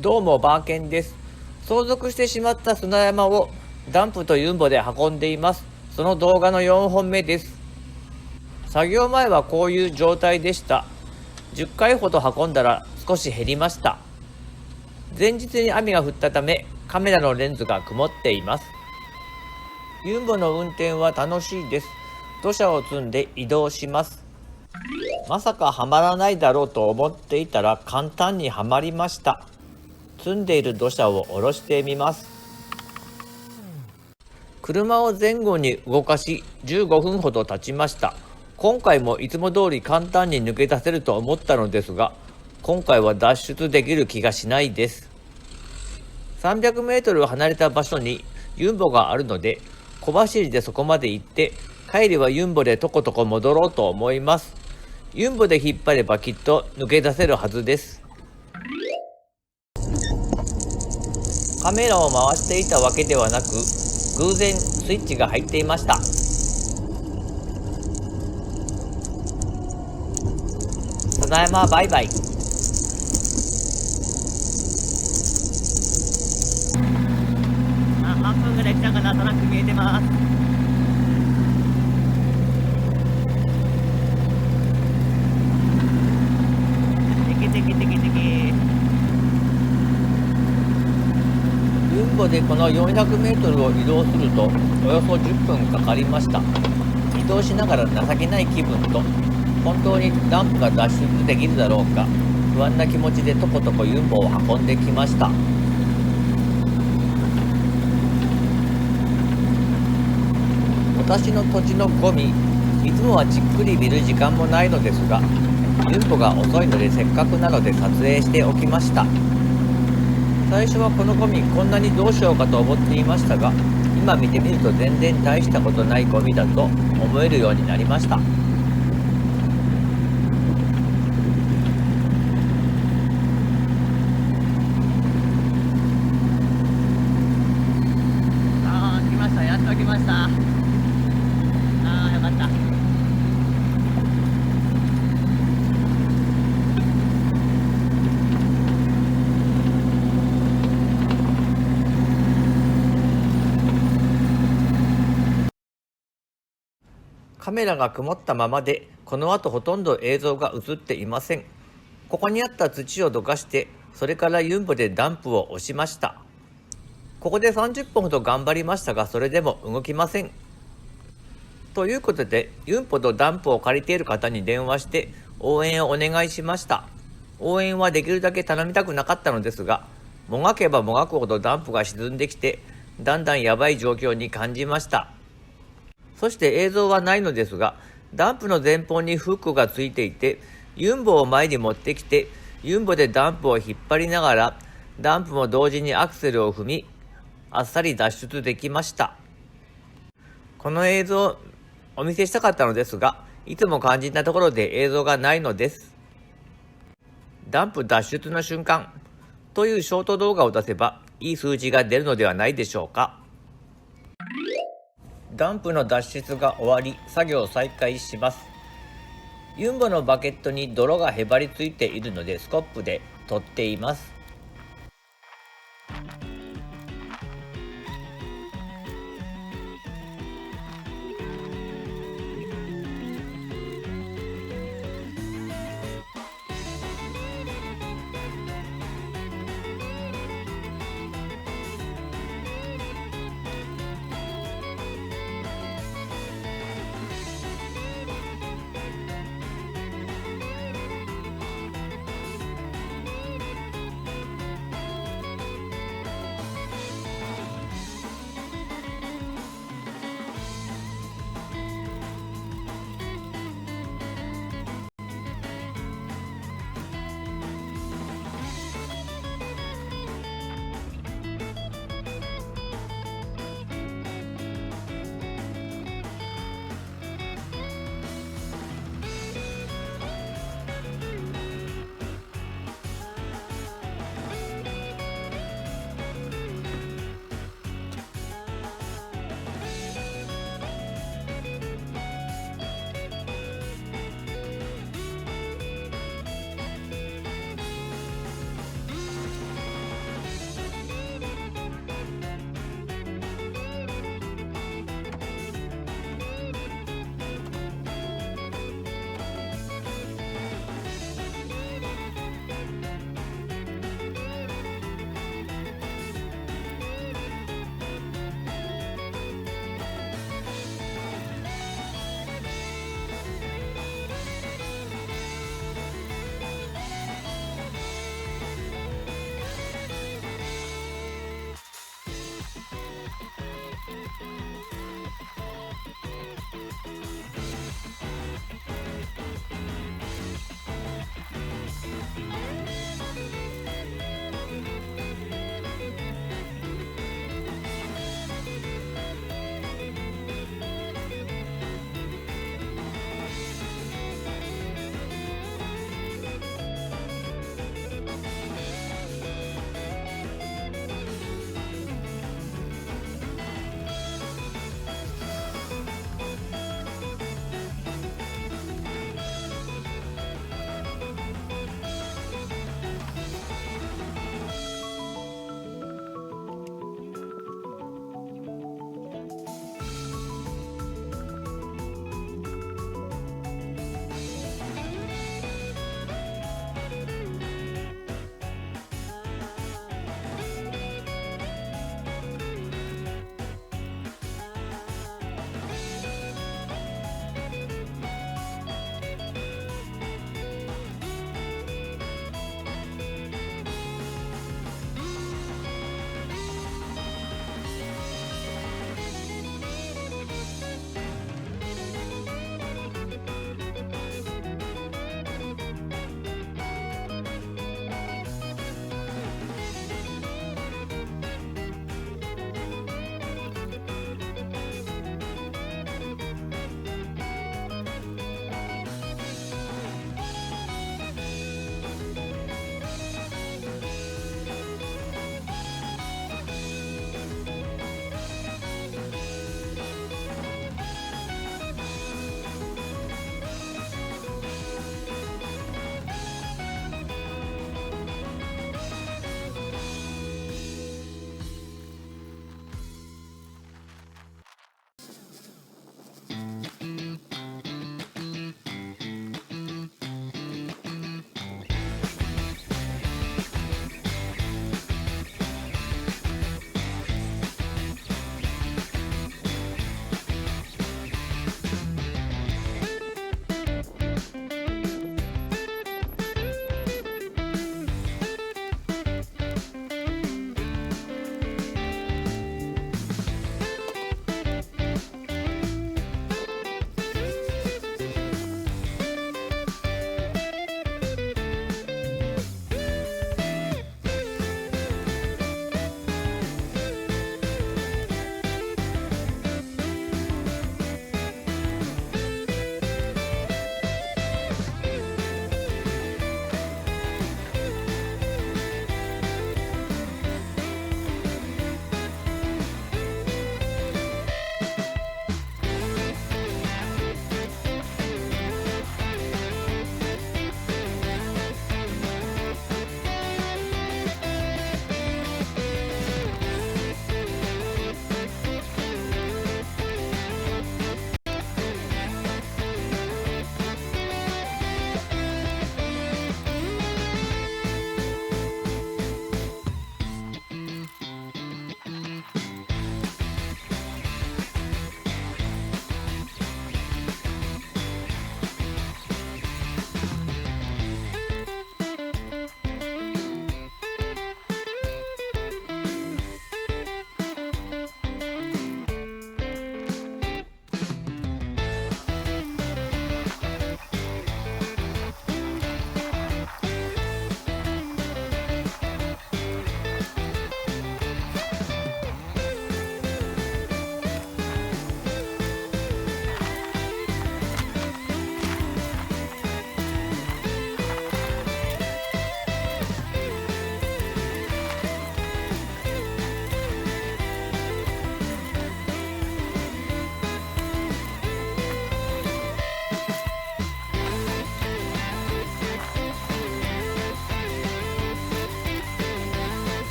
どうもバーケンです。相続してしまった砂山をダンプとユンボで運んでいます。その動画の4本目です。作業前はこういう状態でした。10回ほど運んだら少し減りました。前日に雨が降ったためカメラのレンズが曇っています。ユンボの運転は楽しいです。土砂を積んで移動します。まさかはまらないだろうと思っていたら簡単にはまりました。積んでいる土砂を下ろしてみます。車を前後に動かし15分ほど経ちました。今回もいつも通り簡単に抜け出せると思ったのですが、今回は脱出できる気がしないです。300メートル離れた場所にユンボがあるので、小走りでそこまで行って、帰りはユンボでとことこ戻ろうと思います。ユンボで引っ張ればきっと抜け出せるはずです。カメラを回していたわけではなく、偶然スイッチが入っていました。砂山バイバイ。半分ぐらい来たかな。トラック見えてます。テケテケテケテケ。ユンボでこの400メートルを移動するとおよそ10分かかりました。移動しながら情けない気分と、本当にダンプが脱出できるだろうか不安な気持ちでとことこユンボを運んできました。私の土地のゴミ、いつもはじっくり見る時間もないのですが、ユンボが遅いのでせっかくなので撮影しておきました。最初はこのゴミこんなにどうしようかと思っていましたが、今見てみると全然大したことないゴミだと思えるようになりました。来ました。やっと来ました。よかった。カメラが曇ったままで、この後ほとんど映像が映っていません。ここにあった土をどかして、それからユンボでダンプを押しました。ここで30分ほど頑張りましたが、それでも動きません。ということで、ユンボとダンプを借りている方に電話して応援をお願いしました。応援はできるだけ頼みたくなかったのですが、もがけばもがくほどダンプが沈んできて、だんだんやばい状況に感じました。そして映像はないのですが、ダンプの前方にフックがついていて、ユンボを前に持ってきて、ユンボでダンプを引っ張りながら、ダンプも同時にアクセルを踏み、あっさり脱出できました。この映像、お見せしたかったのですが、いつも肝心なところで映像がないのです。ダンプ脱出の瞬間というショート動画を出せば、いい数字が出るのではないでしょうか。ダンプの脱出が終わり、作業を再開します。ユンボのバケットに泥がへばりついているので、スコップで取っています。